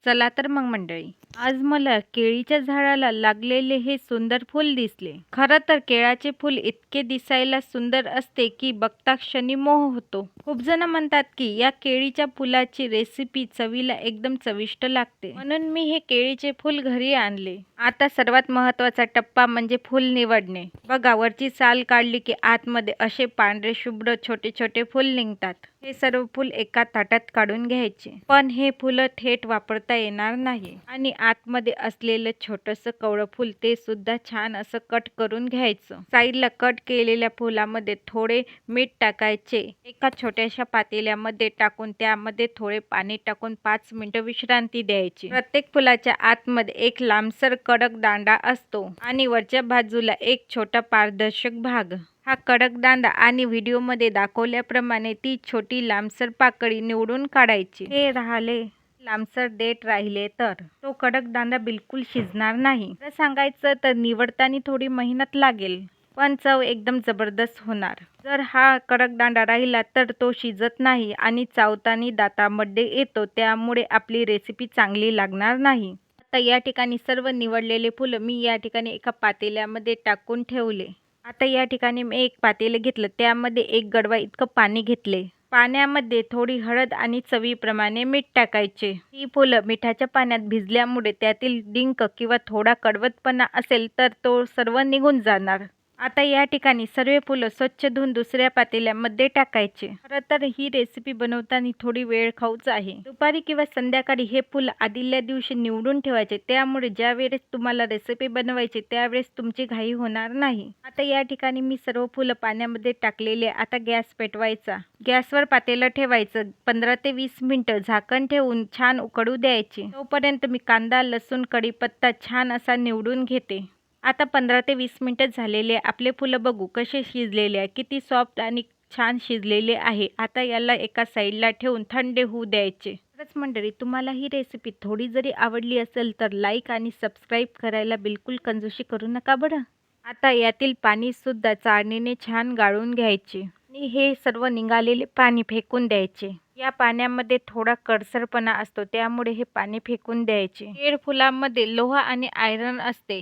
चला तर मग मंडळी, आज मला केळीच्या झाडाला लागलेले हे सुंदर फूल दिसले. खरं तर केळाचे फूल इतके दिसायला सुंदर असते की बघता क्षणी मोह होतो. खूप जण म्हणतात की या केळीच्या फुलाची रेसिपी चवीला एकदम चविष्ट लागते, म्हणून मी हे केळीचे फूल घरी आणले. आता सर्वात महत्त्वाचा टप्पा म्हणजे फूल निवडणे. बघा, वरची साल काढली की आतमध्ये असे पांढरे शुभ्र छोटे छोटे फूल निघतात. हे सर्व फूल एका ताटात काढून घ्यायचे. पण हे फुलं थेट वापरता येणार नाही आणि आतमध्ये असलेलं छोटंसं कवळं फूल ते सुद्धा छान असं कट करून घ्यायचं. साईडला कट केलेल्या फुलामध्ये थोडे मीठ टाकायचे. एका छोट्याशा पातेल्यामध्ये टाकून त्यामध्ये थोडे पाणी टाकून 5 मिनिटं विश्रांती द्यायची. प्रत्येक फुलाच्या आतमध्ये एक लांबसर कडक दांडा असतो आणि वरच्या बाजूला एक छोटा पारदर्शक भाग. हा कडक दांडा आणि व्हिडिओमध्ये दाखवल्याप्रमाणे ती छोटी लांबसर पाकळी निवडून काढायची. हे राहिले लांबसर देठ राहिले तर तो कडक दांडा बिलकुल शिजणार नाही. तर सांगायचं तर निवडताना थोडी मेहनत लागेल, पण चव एकदम जबरदस्त होणार. जर हा कडक दांडा राहिला तर तो शिजत नाही आणि चावताना दातामध्ये येतो, त्यामुळे आपली रेसिपी चांगली लागणार नाही. आता या ठिकाणी सर्व निवडलेले फुलं मी या ठिकाणी एका पातेल्यामध्ये टाकून ठेवले. आता या ठिकाणी मी एक पातेलं घेतलं, त्यामध्ये 1 गडवा इतकं पाणी घेतले. पाण्यामध्ये थोडी हळद आणि चवीप्रमाणे मीठ टाकायचे. ही फुलं मिठाच्या पाण्यात भिजल्यामुळे त्यातील डिंक किंवा थोडा कडवटपणा असेल तर तो सर्व निघून जाणार. आता या ठिकाणी सर्व फुलं स्वच्छ धुवून दुसऱ्या पातेल्यामध्ये टाकायचे. खरं तर ही रेसिपी बनवताना थोडी वेळ खाऊच आहे. दुपारी किंवा संध्याकाळी हे फुलं आदल्या दिवशी निवडून ठेवायचे, त्यामुळे ज्या वेळेस तुम्हाला रेसिपी बनवायची त्यावेळेस तुमची घाई होणार नाही. आता या ठिकाणी मी सर्व फुलं पाण्यामध्ये टाकलेले. आता गॅस पेटवायचा. गॅसवर पातेलं ठेवायचं. 15 ते 20 मिनिटं झाकण ठेवून छान उकळू द्यायची. तोपर्यंत मी कांदा, लसूण, कढीपत्ता छान असा निवडून घेते. आता 15 ते 20 मिनिटं झालेले. आपले फुलं बघू कसे शिजलेले आहे, किती सॉफ्ट आणि छान शिजलेले आहे. आता याला एका साईडला ठेवून थंड होऊ द्यायचे. खरंच मंडळी, तुम्हाला ही रेसिपी थोडी जरी आवडली असेल तर लाईक आणि सबस्क्राईब करायला बिलकुल कंजूसी करू नका बरं. आता यातील पाणी सुद्धा चाळणीने छान गाळून घ्यायचे आणि हे सर्व निघालेले पाणी फेकून द्यायचे. या पाण्यामध्ये थोडा कडसरपणा असतो, त्यामुळे हे पाणी फेकून द्यायचे. केळ फुलामध्ये लोह आणि आयरन असते.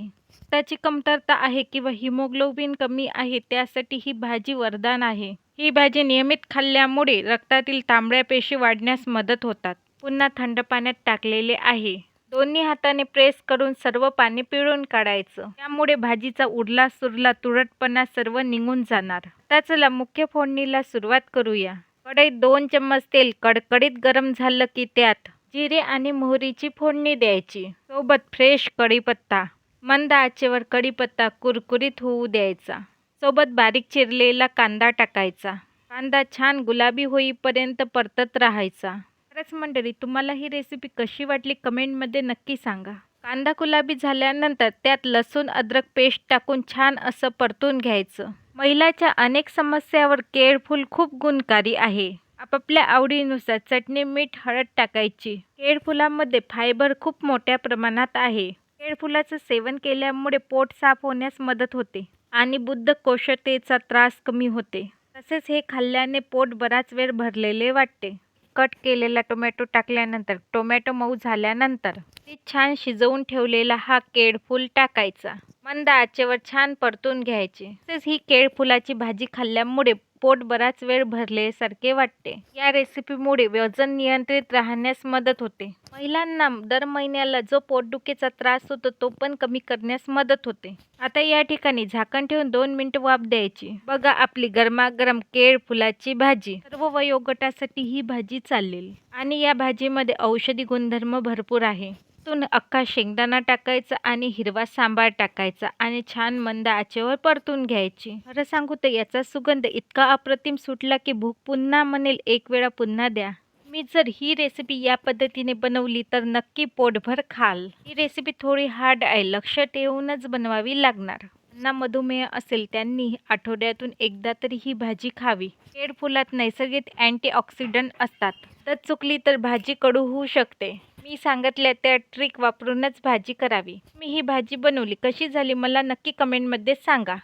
त्याची कमतरता आहे किंवा हिमोग्लोबिन कमी आहे, त्यासाठी ही भाजी वरदान आहे. ही भाजी नियमित खाल्ल्यामुळे रक्तातील तांबड्या पेशी वाढण्यास मदत होतात. पुन्हा थंड पाण्यात टाकलेले आहे. दोन्ही हाताने प्रेस करून सर्व पाणी पिळून काढायचं. त्यामुळे भाजीचा उरला सुरला तुरटपणा सर्व निघून जाणार. आता चला मुख्य फोडणीला सुरुवात करूया. कढईत 2 चम्मच तेल कडकडीत गरम झालं की त्यात जिरे आणि मोहरीची फोडणी द्यायची. सोबत फ्रेश कढीपत्ता. मंद आचेवर कढीपत्ता कुरकुरीत होऊ द्यायचा. सोबत बारीक चिरलेला कांदा टाकायचा. कांदा छान गुलाबी होईपर्यंत परतत राहायचा. खरंच मंडळी, तुम्हाला ही रेसिपी कशी वाटली कमेंटमध्ये नक्की सांगा. कांदा गुलाबी झाल्यानंतर त्यात लसूण अद्रक पेस्ट टाकून छान असं परतून घ्यायचं. महिलाच्या अनेक समस्यावर केळ फूल खूप गुणकारी आहे. आपापल्या आवडीनुसार चटणी, मीठ, हळद टाकायची. केळ फुलामध्ये फायबर खूप मोठ्या प्रमाणात आहे. केळ फुलाचं सेवन केल्यामुळे पोट साफ होण्यास मदत होते आणि बद्धकोष्ठतेचा त्रास कमी होते. तसेच हे खाल्ल्याने पोट बराच वेळ भरलेले वाटते. कट केलेला टोमॅटो टाकल्यानंतर टोमॅटो मऊ झाल्यानंतर ती छान शिजवून ठेवलेला हा केळ फूल टाकायचा. मंद आचेवर छान परतून घ्यायचे. तसेच ही केळ फुलाची भाजी खाल्ल्यामुळे पोट बराच वेळ भरल्यासारखे वाटते. या रेसिपीमुळे वजन नियंत्रित राहण्यास मदत होते. महिलांना दर महिन्याला जो पोटदुखीचा त्रास होतो तो पण कमी करण्यास मदत होते. आता या ठिकाणी झाकण ठेवून 2 मिनिटं वाफ द्यायची. बघा, आपली गरमागरम केळ फुलाची भाजी. सर्व वयोगटासाठी ही भाजी चालेल आणि या भाजीमध्ये औषधी गुणधर्म भरपूर आहे. तून अख्खा शेंगदाणा टाकायचा आणि हिरवा सांबार टाकायचा आणि छान मंद आचेवर परतून घ्यायची. खरं सांगू तर याचा सुगंध इतका अप्रतिम सुटला की भूक पुन्हा म्हणेल एक वेळा पुन्हा द्या. मी जर ही रेसिपी या पद्धतीने बनवली तर नक्की पोटभर खाल. ही रेसिपी थोडी हार्ड आहे, लक्ष ठेवूनच बनवावी लागणार. ज्यांना मधुमेह असेल त्यांनी आठवड्यातून एकदा तरी ही भाजी खावी. केळ फुलात नैसर्गिक अँटीऑक्सिडंट असतात. तर चुकली तर भाजी कडू होऊ शकते. मी सांगितल्या त्या ट्रिक वापरूनच भाजी करावी. मी ही भाजी बनवली, कशी झाली मला नक्की कमेंटमध्ये सांगा.